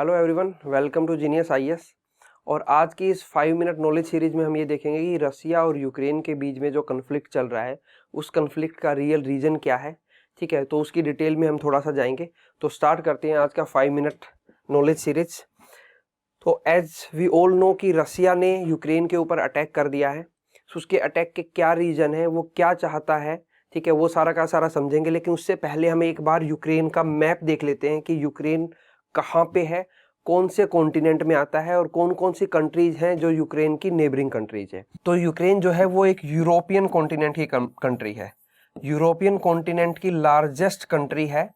Hello everyone, welcome to genius IAS. और आज की इस 5 मिनट नॉलेज सीरीज में हम ये देखेंगे कि रसिया और यूक्रेन के बीच में जो कन्फ्लिक्ट चल रहा है उस कन्फ्लिक्ट का रियल रीजन क्या है। ठीक है, तो उसकी डिटेल में हम थोड़ा सा जाएंगे। तो स्टार्ट करते हैं आज का 5 मिनट नॉलेज सीरीज। तो एज वी ऑल नो कि रसिया ने यूक्रेन के ऊपर अटैक कर दिया है। तो उसके अटैक के क्या रीजन है, वो क्या चाहता है, ठीक है, वो सारा का सारा समझेंगे। लेकिन उससे पहले हम एक बार यूक्रेन का मैप देख लेते हैं कि यूक्रेन कहाँ पे है, कौन से कॉन्टिनेंट में आता है और कौन कौन सी कंट्रीज हैं जो यूक्रेन की नेबरिंग कंट्रीज है। तो यूक्रेन जो है वो एक यूरोपियन कॉन्टिनेंट की कंट्री है। यूरोपियन कॉन्टिनेंट की लार्जेस्ट कंट्री है।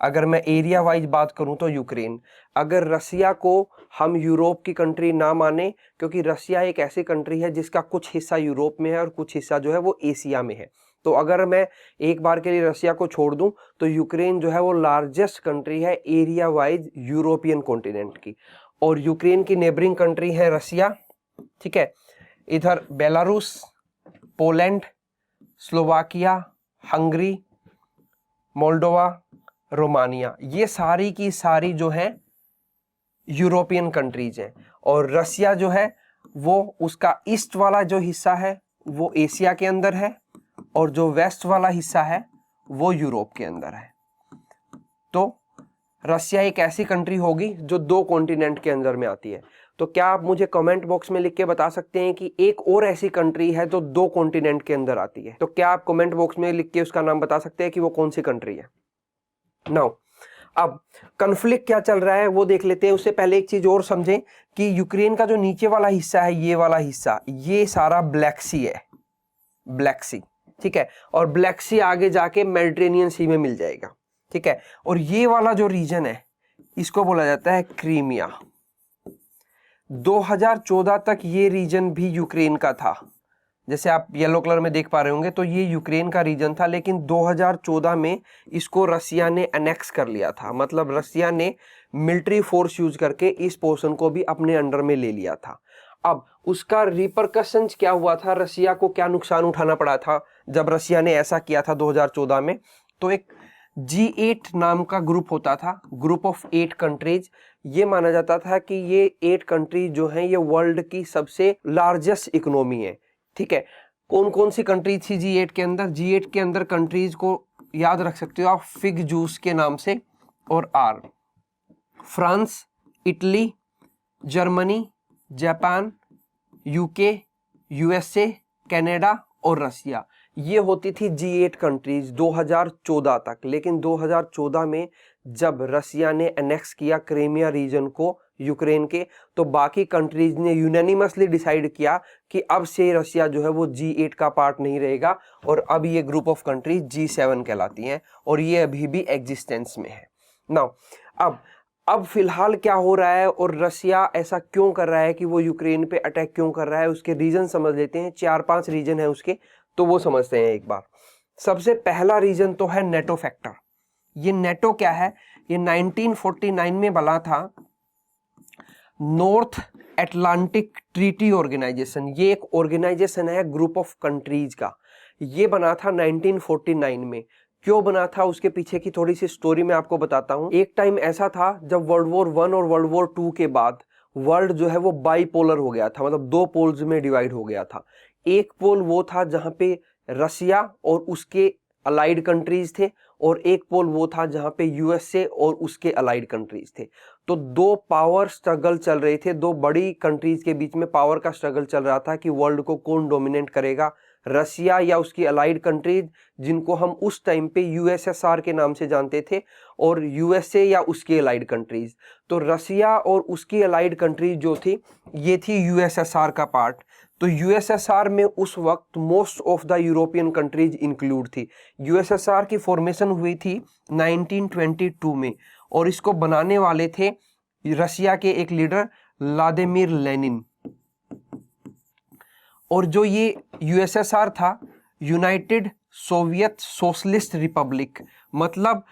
अगर मैं एरिया वाइज बात करूं तो यूक्रेन, अगर रसिया को हम यूरोप की कंट्री ना माने, क्योंकि रसिया एक ऐसी कंट्री है जिसका कुछ हिस्सा यूरोप में है और कुछ हिस्सा जो है वो एशिया में है। तो अगर मैं एक बार के लिए रसिया को छोड़ दूं तो यूक्रेन जो है वो लार्जेस्ट कंट्री है एरिया वाइज यूरोपियन कॉन्टिनेंट की। और यूक्रेन की नेबरिंग कंट्री है रसिया, ठीक है। इधर Belarus, Poland, Slovakia, Hungary, Moldova, Romania, ये सारी की सारी जो है यूरोपियन कंट्रीज हैं। और रसिया जो है वो उसका ईस्ट वाला जो हिस्सा है वो एशिया के अंदर है और जो वेस्ट वाला हिस्सा है वो यूरोप के अंदर है। तो रसिया एक ऐसी कंट्री होगी जो दो कॉन्टिनेंट के अंदर में आती है। तो क्या आप मुझे कमेंट बॉक्स में लिख के बता सकते हैं कि एक और ऐसी कंट्री है जो दो कॉन्टिनेंट के अंदर आती है? तो क्या आप कमेंट बॉक्स में लिख के उसका नाम बता सकते हैं कि वो कौन सी कंट्री है? नाउ अब कन्फ्लिक्ट क्या चल रहा है वो देख लेते हैं। उससे पहले एक चीज और समझें कि यूक्रेन का जो नीचे वाला हिस्सा है, ये वाला हिस्सा, ये सारा ब्लैक सी है, ब्लैक सी, ठीक है। और ब्लैक सी आगे जाके मेडिटेरेनियन सी में मिल जाएगा, ठीक है। और ये वाला जो रीजन है इसको बोला जाता है क्रीमिया। 2014 तक ये रीजन भी यूक्रेन का था, जैसे आप येलो कलर में देख पा रहे होंगे। तो ये यूक्रेन का रीजन था, लेकिन 2014 में इसको रसिया ने अनेक्स कर लिया था। मतलब रसिया ने मिलिट्री फोर्स यूज करके इस पोर्शन को भी अपने अंडर में ले लिया था। अब उसका रिपरकशंस क्या हुआ था, रसिया को क्या नुकसान उठाना पड़ा था जब रसिया ने ऐसा किया था 2014 में? तो एक G8 नाम का ग्रुप होता था, ग्रुप ऑफ 8 कंट्रीज। ये माना जाता था कि ये 8 कंट्रीज जो हैं ये वर्ल्ड की सबसे लार्जेस्ट इकोनॉमी है, ठीक है। कौन कौन सी कंट्री थी G8 के अंदर? G8 के अंदर कंट्रीज को याद रख सकते हो आप फिग जूस के नाम से। और आर, France, Italy, Germany, Japan, UK, USA, Canada और रसिया, ये होती थी G8 कंट्रीज 2014 तक। लेकिन 2014 में जब रसिया ने एनेक्स किया क्रीमिया रीजन को यूक्रेन के, तो बाकी कंट्रीज ने यूनानिमसली डिसाइड किया कि अब से रसिया जो है वो G8 का पार्ट नहीं रहेगा और अब ये ग्रुप ऑफ कंट्रीज G7 कहलाती हैं और ये अभी भी एग्जिस्टेंस में है। नाउ अब फिलहाल क्या हो रहा है और रसिया ऐसा क्यों कर रहा है कि वो यूक्रेन पे अटैक क्यों कर रहा है, उसके रीजन समझ लेते हैं। 4-5 रीजन है उसके, तो वो समझते हैं एक बार। सबसे पहला रीजन तो है नेटो फैक्टर। ये नेटो क्या है? ये 1949 में बना था, नॉर्थ अटलांटिक ट्रीटी ऑर्गेनाइजेशन। ये एक ऑर्गेनाइजेशन है ग्रुप ऑफ कंट्रीज का। ये बना था 1949 में। क्यों बना था उसके पीछे की थोड़ी सी स्टोरी मैं आपको बताता हूं। एक टाइम ऐसा था जब वर्ल्ड वॉर 1 और वर्ल्ड वॉर 2 के बाद वर्ल्ड जो है वो बाईपोलर हो गया था, मतलब दो पोल्स में डिवाइड हो गया था। एक पोल वो था जहां पे रसिया और उसके अलाइड कंट्रीज थे और एक पोल वो था जहां पे यूएसए और उसके अलाइड कंट्रीज थे। तो दो पावर स्ट्रगल चल रहे थे, दो बड़ी कंट्रीज के बीच में पावर का स्ट्रगल चल रहा था कि वर्ल्ड को कौन डोमिनेट करेगा, रसिया या उसकी अलाइड कंट्रीज जिनको हम उस टाइम पे यूएसएसआर के नाम से जानते थे, और यूएसए या उसकी अलाइड कंट्रीज। तो रसिया और उसकी अलाइड कंट्रीज जो थी ये थी यूएसएसआर का पार्ट। तो यूएसएसआर में उस वक्त most of the European countries include थी। यूएसएसआर की फॉर्मेशन हुई थी 1922 में और इसको बनाने वाले थे रसिया के एक लीडर व्लादिमीर लेनिन। और जो ये यूएसएसआर था, यूनाइटेड सोवियत सोशलिस्ट रिपब्लिक, मतलब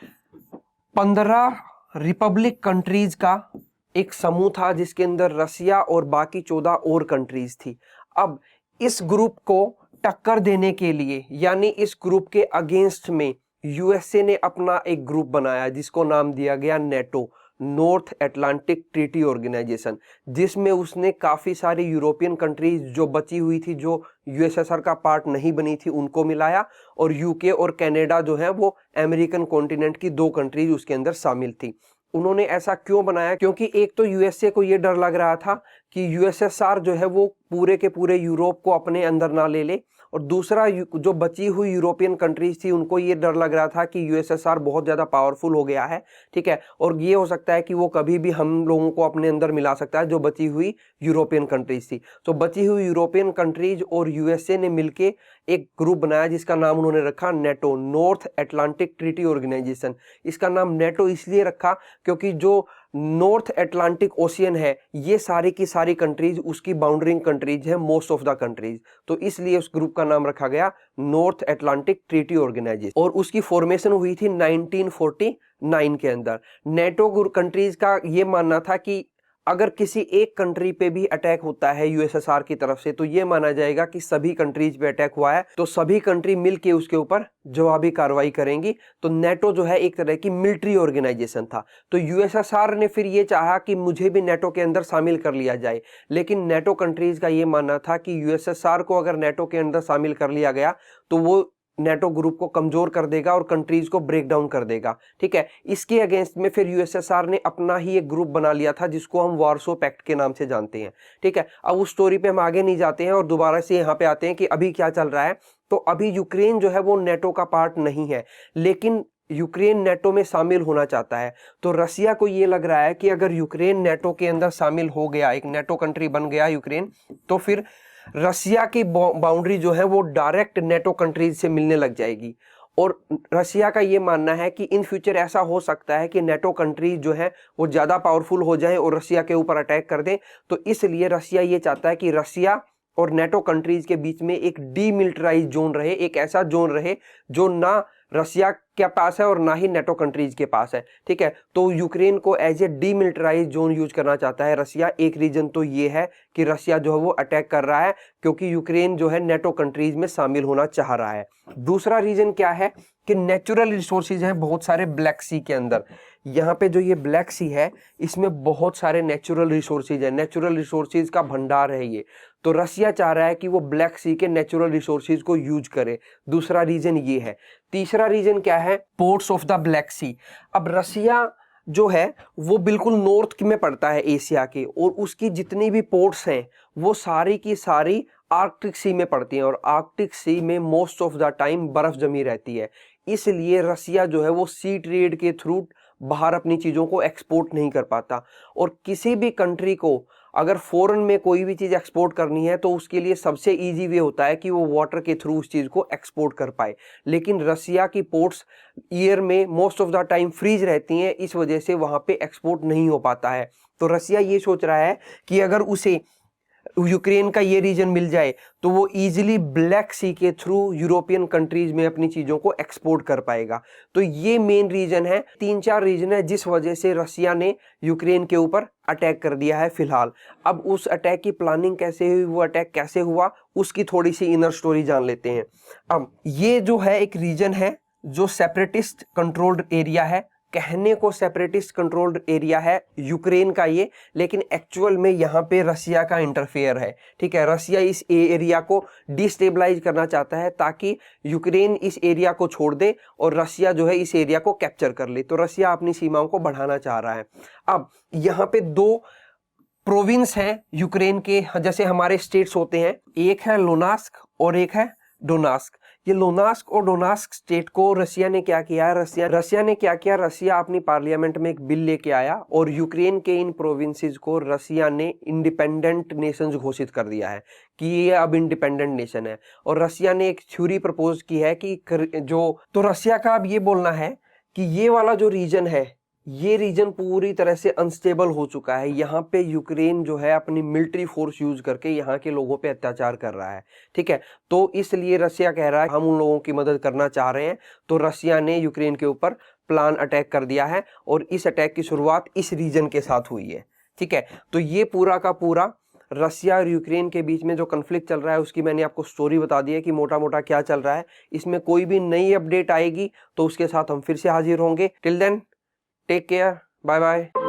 15 रिपब्लिक कंट्रीज का एक समूह था जिसके अंदर रसिया और बाकी 14 और कंट्रीज थी। अब इस ग्रुप को टक्कर देने के लिए, यानी इस ग्रुप के अगेंस्ट में यूएसए ने अपना एक ग्रुप बनाया जिसको नाम दिया गया NATO. North Atlantic Treaty Organisation, जिसमें उसने काफ़ी सारी यूरोपियन कंट्रीज जो बची हुई थी, जो यूएसएसआर का पार्ट नहीं बनी थी, उनको मिलाया, और यूके और कनाडा जो है वो अमेरिकन कॉन्टिनेंट की 2 कंट्रीज उसके अंदर शामिल थी। उन्होंने ऐसा क्यों बनाया? क्योंकि एक तो यूएसए को ये डर लग रहा था कि यूएसएसआर जो है वो पूरे के पूरे यूरोप को अपने अंदर ना ले ले, और दूसरा जो बची हुई यूरोपियन कंट्रीज थी उनको ये डर लग रहा था कि यूएसएसआर बहुत ज़्यादा पावरफुल हो गया है, ठीक है, और ये हो सकता है कि वो कभी भी हम लोगों को अपने अंदर मिला सकता है, जो बची हुई यूरोपियन कंट्रीज थी। तो बची हुई यूरोपियन कंट्रीज और यूएसए ने मिलके एक ग्रुप बनाया जिसका नाम उन्होंने रखा NATO, North Atlantic Treaty Organisation. इसका नाम नेटो इसलिए रखा क्योंकि जो नॉर्थ अटलांटिक ओशियन है, ये सारी की सारी कंट्रीज उसकी बाउंड्रिंग कंट्रीज है, मोस्ट ऑफ द कंट्रीज, तो इसलिए उस ग्रुप का नाम रखा गया नॉर्थ अटलांटिक ट्रीटी ऑर्गेनाइजेशन। और उसकी फॉर्मेशन हुई थी 1949 के अंदर। नेटो कंट्रीज का ये मानना था कि अगर किसी एक कंट्री पे भी अटैक होता है यूएसएसआर की तरफ से, तो ये माना जाएगा कि सभी कंट्रीज पे अटैक हुआ है, तो सभी कंट्री मिलके उसके ऊपर जवाबी कार्रवाई करेंगी। तो नेटो जो है एक तरह की मिलिट्री ऑर्गेनाइजेशन था। तो यूएसएसआर ने फिर ये चाहा कि मुझे भी नेटो के अंदर शामिल कर लिया जाए, लेकिन नेटो कंट्रीज का ये मानना था कि यूएसएसआर को अगर नेटो के अंदर शामिल कर लिया गया तो वो नेटो ग्रुप को कमजोर कर देगा और कंट्रीज को ब्रेक डाउन कर देगा, ठीक है। इसके अगेंस्ट में फिर यूएसएसआर ने अपना ही एक ग्रुप बना लिया था जिसको हम वार्सो पैक्ट के नाम से जानते हैं, ठीक है। अब उस स्टोरी पे हम आगे नहीं जाते हैं और दोबारा से यहाँ पे आते हैं कि अभी क्या चल रहा है। तो अभी यूक्रेन जो है वो नेटो का पार्ट नहीं है, लेकिन यूक्रेन नेटो में शामिल होना चाहता है। तो रसिया को ये लग रहा है कि अगर यूक्रेन नेटो के अंदर शामिल हो गया, एक नेटो कंट्री बन गया यूक्रेन, तो फिर रसिया की बाउंड्री जो है वो डायरेक्ट नेटो कंट्रीज से मिलने लग जाएगी। और रसिया का ये मानना है कि इन फ्यूचर ऐसा हो सकता है कि नेटो कंट्रीज जो है वो ज़्यादा पावरफुल हो जाएं और रसिया के ऊपर अटैक कर दें। तो इसलिए रसिया ये चाहता है कि रसिया और नेटो कंट्रीज के बीच में एक डीमिलिटराइज जोन रहे, एक ऐसा जोन रहे जो ना रसिया के पास है और ना ही नेटो कंट्रीज के पास है, ठीक है। तो यूक्रेन को as a demilitarise zone use करना चाहता है रसिया। एक रीजन तो ये है कि रसिया जो है वो अटैक कर रहा है क्योंकि यूक्रेन जो है नेटो कंट्रीज में शामिल होना चाह रहा है। दूसरा रीजन क्या है कि नेचुरल रिसोर्सेज हैं बहुत सारे ब्लैक सी के अंदर। यहाँ पे जो ये ब्लैक सी है इसमें बहुत सारे नेचुरल रिसोर्सेज है, नेचुरल रिसोर्सेज का भंडार है ये। तो रसिया चाह रहा है कि वो ब्लैक सी के नेचुरल रिसोर्सेज को यूज करे। दूसरा रीजन ये है। तीसरा रीजन क्या है? पोर्ट्स ऑफ द ब्लैक सी। अब रसिया जो है वो बिल्कुल नॉर्थ में पड़ता है एशिया के, और उसकी जितनी भी पोर्ट्स हैं वो सारी की सारी आर्कटिक सी में पड़ती हैं, और आर्कटिक सी में मोस्ट ऑफ द टाइम बर्फ जमी रहती है। इसलिए रसिया जो है वो सी ट्रेड के थ्रू बाहर अपनी चीज़ों को एक्सपोर्ट नहीं कर पाता। और किसी भी कंट्री को अगर फॉरेन में कोई भी चीज़ एक्सपोर्ट करनी है तो उसके लिए सबसे इजी वे होता है कि वो वाटर के थ्रू उस चीज़ को एक्सपोर्ट कर पाए। लेकिन रसिया की पोर्ट्स ईयर में most of the time freeze रहती हैं, इस वजह से वहाँ पे एक्सपोर्ट नहीं हो पाता है। तो रसिया ये सोच रहा है कि अगर उसे यूक्रेन का ये रीजन मिल जाए तो वो इजीली ब्लैक सी के थ्रू यूरोपियन कंट्रीज में अपनी चीज़ों को एक्सपोर्ट कर पाएगा। तो ये मेन रीजन है। 3-4 रीजन है जिस वजह से रसिया ने यूक्रेन के ऊपर अटैक कर दिया है फिलहाल। अब उस अटैक की प्लानिंग कैसे हुई, वो अटैक कैसे हुआ, उसकी थोड़ी सी इनर स्टोरी जान लेते हैं। अब ये जो है एक रीजन है जो सेपरेटिस्ट कंट्रोल्ड एरिया है। कहने को सेपरेटिस्ट कंट्रोल्ड एरिया है यूक्रेन का ये, लेकिन एक्चुअल में यहाँ पे रसिया का इंटरफेयर है, ठीक है। रसिया इस एरिया को डिस्टेबलाइज करना चाहता है ताकि यूक्रेन इस एरिया को छोड़ दे और रसिया जो है इस एरिया को कैप्चर कर ले। तो रसिया अपनी सीमाओं को बढ़ाना चाह रहा है। अब यहाँ पे 2 प्रोविंस हैं यूक्रेन के, जैसे हमारे स्टेट्स होते हैं, एक है लोनास्क और एक है डोनास्क। ये लोनास्क और डोनास्क स्टेट को रसिया ने क्या किया है, रसिया अपनी पार्लियामेंट में एक बिल लेके आया और यूक्रेन के इन प्रोविंसेस को रसिया ने इंडिपेंडेंट नेशंस घोषित कर दिया है कि ये अब इंडिपेंडेंट नेशन है। और रसिया ने एक थ्योरी प्रपोज की है कि तो रसिया का अब ये बोलना है कि ये वाला जो रीजन है, ये रीजन पूरी तरह से अनस्टेबल हो चुका है। यहाँ पे यूक्रेन जो है अपनी मिलिट्री फोर्स यूज करके यहाँ के लोगों पे अत्याचार कर रहा है, ठीक है। तो इसलिए रसिया कह रहा है हम उन लोगों की मदद करना चाह रहे हैं। तो रसिया ने यूक्रेन के ऊपर प्लान अटैक कर दिया है और इस अटैक की शुरुआत इस रीजन के साथ हुई है, ठीक है। तो ये पूरा का पूरा रसिया और यूक्रेन के बीच में जो कन्फ्लिक्ट चल रहा है उसकी मैंने आपको स्टोरी बता दी है कि मोटा मोटा क्या चल रहा है। इसमें कोई भी नई अपडेट आएगी तो उसके साथ हम फिर से हाजिर होंगे। Till then take care, bye bye.